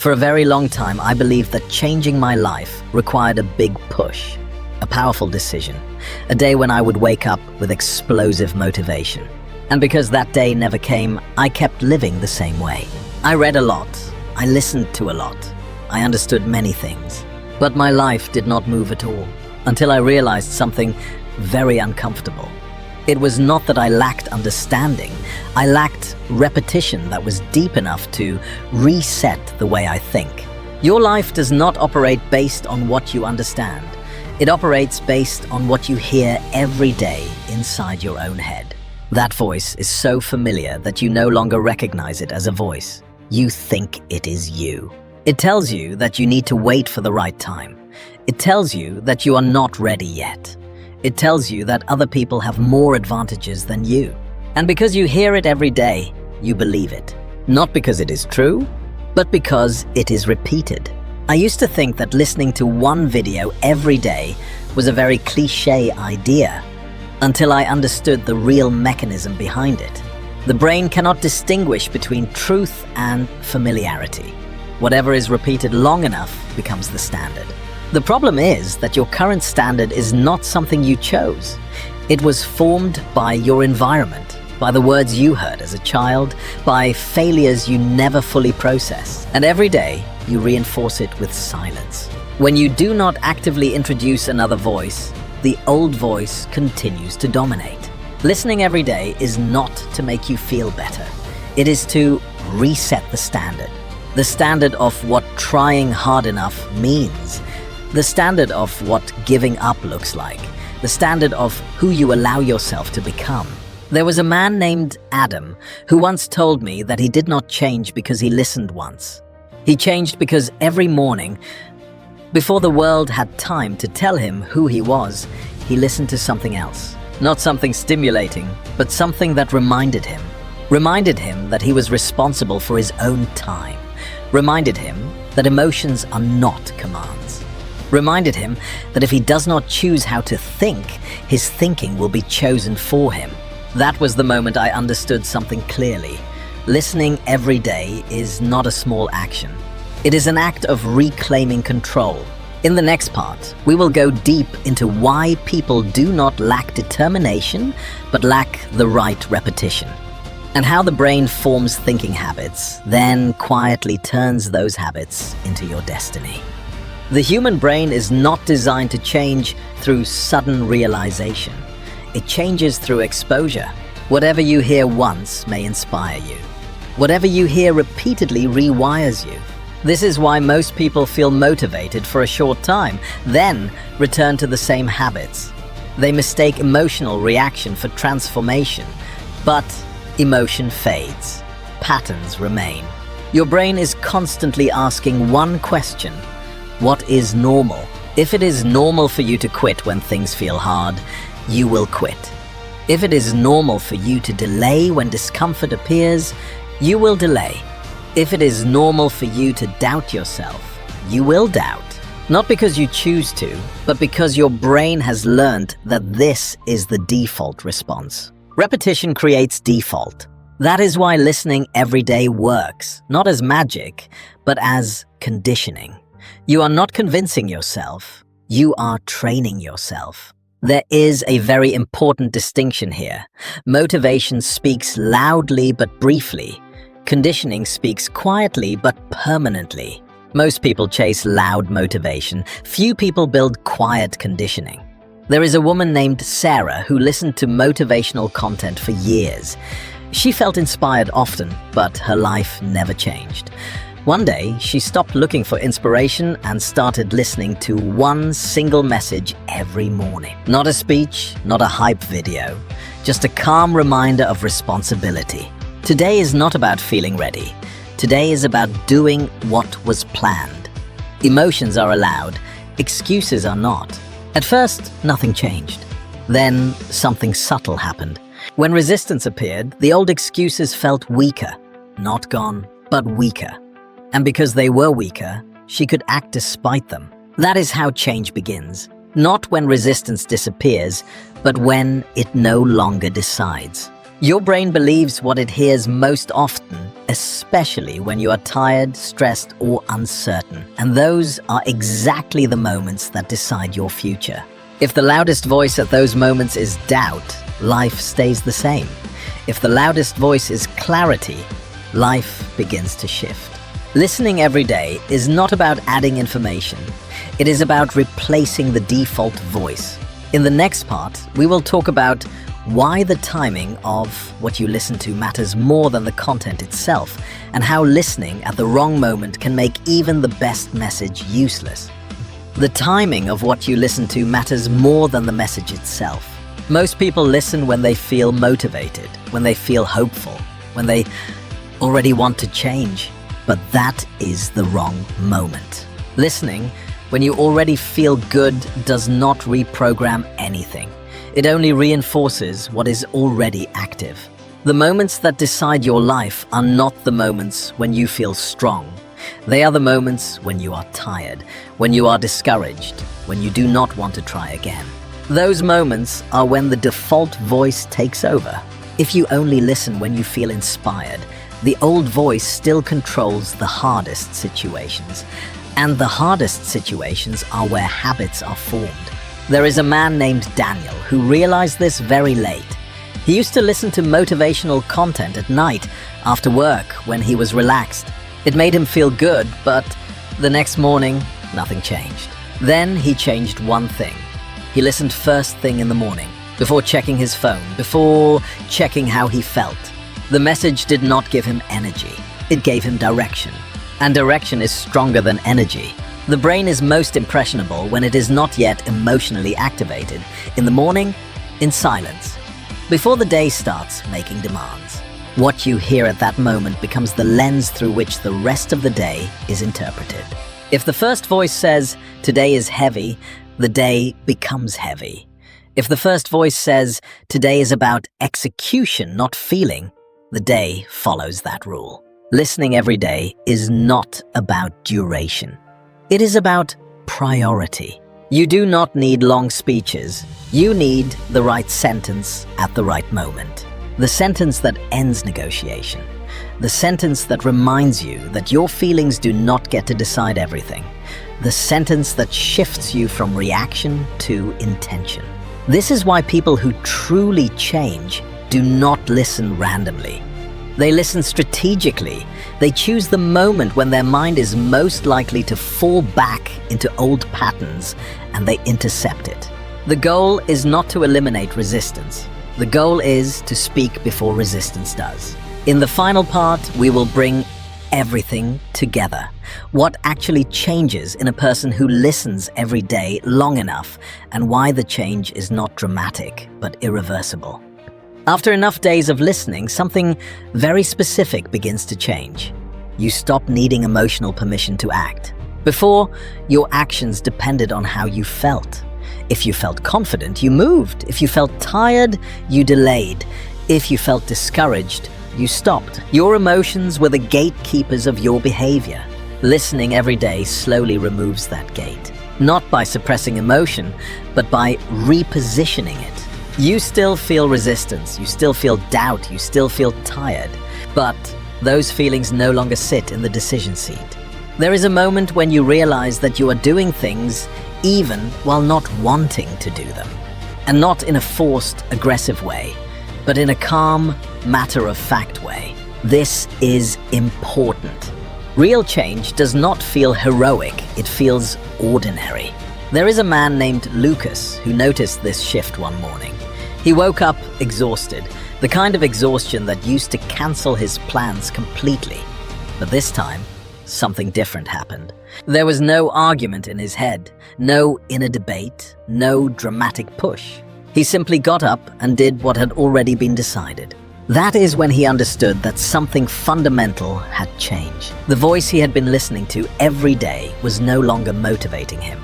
For a very long time, I believed that changing my life required a big push, a powerful decision, a day when I would wake up with explosive motivation. And because that day never came, I kept living the same way. I read a lot, I listened to a lot, I understood many things, but my life did not move at all until I realized something very uncomfortable. It was not that I lacked understanding, I lacked repetition that was deep enough to reset the way I think. Your life does not operate based on what you understand. It operates based on what you hear every day inside your own head. That voice is so familiar that you no longer recognize it as a voice. You think it is you. It tells you that you need to wait for the right time. It tells you that you are not ready yet. It tells you that other people have more advantages than you. And because you hear it every day, you believe it. Not because it is true, but because it is repeated. I used to think that listening to one video every day was a very cliché idea, until I understood the real mechanism behind it. The brain cannot distinguish between truth and familiarity. Whatever is repeated long enough becomes the standard. The problem is that your current standard is not something you chose. It was formed by your environment, by the words you heard as a child, by failures you never fully processed. And every day, you reinforce it with silence. When you do not actively introduce another voice, the old voice continues to dominate. Listening every day is not to make you feel better. It is to reset the standard of what trying hard enough means, the standard of what giving up looks like, the standard of who you allow yourself to become. There was a man named Adam who once told me that he did not change because he listened once. He changed because every morning, before the world had time to tell him who he was, he listened to something else. Not something stimulating, but something that reminded him that he was responsible for his own time, reminded him that emotions are not commands, reminded him that if he does not choose how to think, his thinking will be chosen for him. That was the moment I understood something clearly. Listening every day is not a small action. It is an act of reclaiming control. In the next part, we will go deep into why people do not lack determination, but lack the right repetition, and how the brain forms thinking habits, then quietly turns those habits into your destiny. The human brain is not designed to change through sudden realization. It changes through exposure. Whatever you hear once may inspire you. Whatever you hear repeatedly rewires you. This is why most people feel motivated for a short time, then return to the same habits. They mistake emotional reaction for transformation, but emotion fades. Patterns remain. Your brain is constantly asking one question: what is normal? If it is normal for you to quit when things feel hard, you will quit. If it is normal for you to delay when discomfort appears, you will delay. If it is normal for you to doubt yourself, you will doubt. Not because you choose to, but because your brain has learned that this is the default response. Repetition creates default. That is why listening every day works, not as magic, but as conditioning. You are not convincing yourself, you are training yourself. There is a very important distinction here. Motivation speaks loudly but briefly. Conditioning speaks quietly but permanently. Most people chase loud motivation. Few people build quiet conditioning. There is a woman named Sarah who listened to motivational content for years. She felt inspired often, but her life never changed. One day, she stopped looking for inspiration and started listening to one single message every morning. Not a speech, not a hype video, just a calm reminder of responsibility. Today is not about feeling ready. Today is about doing what was planned. Emotions are allowed, excuses are not. At first, nothing changed. Then, something subtle happened. When resistance appeared, the old excuses felt weaker. Not gone, but weaker. And because they were weaker, she could act despite them. That is how change begins. Not when resistance disappears, but when it no longer decides. Your brain believes what it hears most often, especially when you are tired, stressed, or uncertain. And those are exactly the moments that decide your future. If the loudest voice at those moments is doubt, life stays the same. If the loudest voice is clarity, life begins to shift. Listening every day is not about adding information. It is about replacing the default voice. In the next part, we will talk about why the timing of what you listen to matters more than the content itself, and how listening at the wrong moment can make even the best message useless. The timing of what you listen to matters more than the message itself. Most people listen when they feel motivated, when they feel hopeful, when they already want to change. But that is the wrong moment. Listening when you already feel good does not reprogram anything. It only reinforces what is already active. The moments that decide your life are not the moments when you feel strong. They are the moments when you are tired, when you are discouraged, when you do not want to try again. Those moments are when the default voice takes over. If you only listen when you feel inspired, the old voice still controls the hardest situations. And the hardest situations are where habits are formed. There is a man named Daniel who realized this very late. He used to listen to motivational content at night after work when he was relaxed. It made him feel good, but the next morning, nothing changed. Then he changed one thing. He listened first thing in the morning, before checking his phone, before checking how he felt. The message did not give him energy. It gave him direction. And direction is stronger than energy. The brain is most impressionable when it is not yet emotionally activated. In the morning, in silence. Before the day starts making demands. What you hear at that moment becomes the lens through which the rest of the day is interpreted. If the first voice says, "Today is heavy," the day becomes heavy. If the first voice says, "Today is about execution, not feeling," the day follows that rule. Listening every day is not about duration. It is about priority. You do not need long speeches. You need the right sentence at the right moment. The sentence that ends negotiation. The sentence that reminds you that your feelings do not get to decide everything. The sentence that shifts you from reaction to intention. This is why people who truly change do not listen randomly. They listen strategically. They choose the moment when their mind is most likely to fall back into old patterns, and they intercept it. The goal is not to eliminate resistance. The goal is to speak before resistance does. In the final part, we will bring everything together. What actually changes in a person who listens every day long enough, and why the change is not dramatic, but irreversible. After enough days of listening, something very specific begins to change. You stop needing emotional permission to act. Before, your actions depended on how you felt. If you felt confident, you moved. If you felt tired, you delayed. If you felt discouraged, you stopped. Your emotions were the gatekeepers of your behavior. Listening every day slowly removes that gate. Not by suppressing emotion, but by repositioning it. You still feel resistance, you still feel doubt, you still feel tired, but those feelings no longer sit in the decision seat. There is a moment when you realize that you are doing things even while not wanting to do them. And not in a forced, aggressive way, but in a calm, matter-of-fact way. This is important. Real change does not feel heroic, it feels ordinary. There is a man named Lucas who noticed this shift one morning. He woke up exhausted, the kind of exhaustion that used to cancel his plans completely. But this time, something different happened. There was no argument in his head, no inner debate, no dramatic push. He simply got up and did what had already been decided. That is when he understood that something fundamental had changed. The voice he had been listening to every day was no longer motivating him.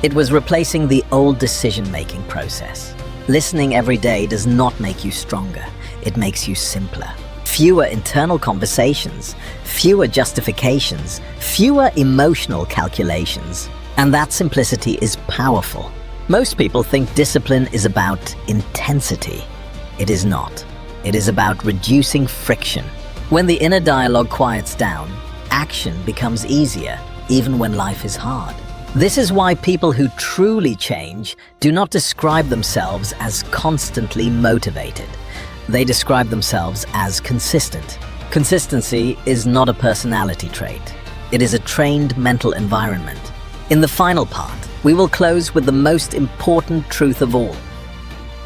It was replacing the old decision-making process. Listening every day does not make you stronger. It makes you simpler. Fewer internal conversations, fewer justifications, fewer emotional calculations. And that simplicity is powerful. Most people think discipline is about intensity. It is not. It is about reducing friction. When the inner dialogue quiets down, action becomes easier, even when life is hard. This is why people who truly change do not describe themselves as constantly motivated. They describe themselves as consistent. Consistency is not a personality trait. It is a trained mental environment. In the final part, we will close with the most important truth of all.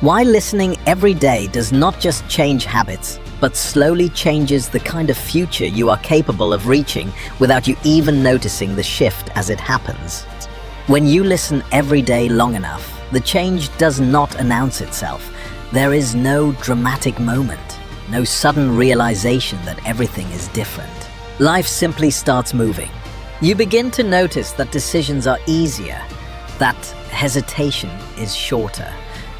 Why listening every day does not just change habits, but slowly changes the kind of future you are capable of reaching without you even noticing the shift as it happens. When you listen every day long enough, the change does not announce itself. There is no dramatic moment, no sudden realization that everything is different. Life simply starts moving. You begin to notice that decisions are easier, that hesitation is shorter,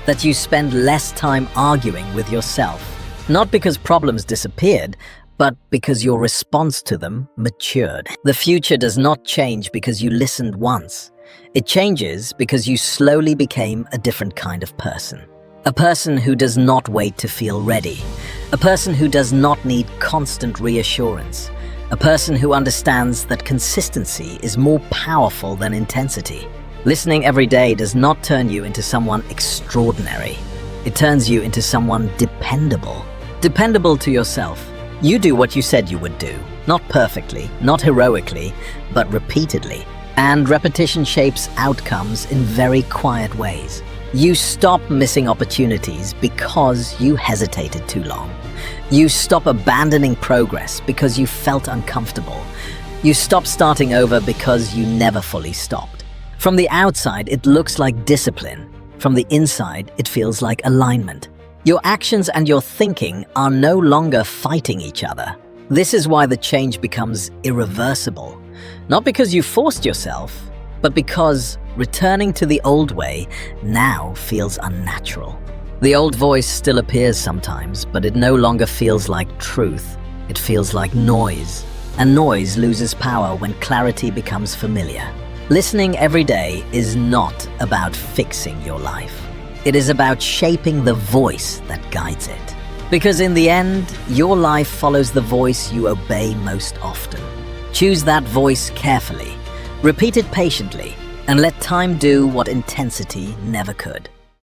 that you spend less time arguing with yourself. Not because problems disappeared, but because your response to them matured. The future does not change because you listened once. It changes because you slowly became a different kind of person. A person who does not wait to feel ready. A person who does not need constant reassurance. A person who understands that consistency is more powerful than intensity. Listening every day does not turn you into someone extraordinary. It turns you into someone dependable. Dependable to yourself. You do what you said you would do. Not perfectly, not heroically, but repeatedly. And repetition shapes outcomes in very quiet ways. You stop missing opportunities because you hesitated too long. You stop abandoning progress because you felt uncomfortable. You stop starting over because you never fully stopped. From the outside, it looks like discipline. From the inside, it feels like alignment. Your actions and your thinking are no longer fighting each other. This is why the change becomes irreversible. Not because you forced yourself, but because returning to the old way now feels unnatural. The old voice still appears sometimes, but it no longer feels like truth. It feels like noise. And noise loses power when clarity becomes familiar. Listening every day is not about fixing your life. It is about shaping the voice that guides it. Because in the end, your life follows the voice you obey most often. Choose that voice carefully, repeat it patiently, and let time do what intensity never could.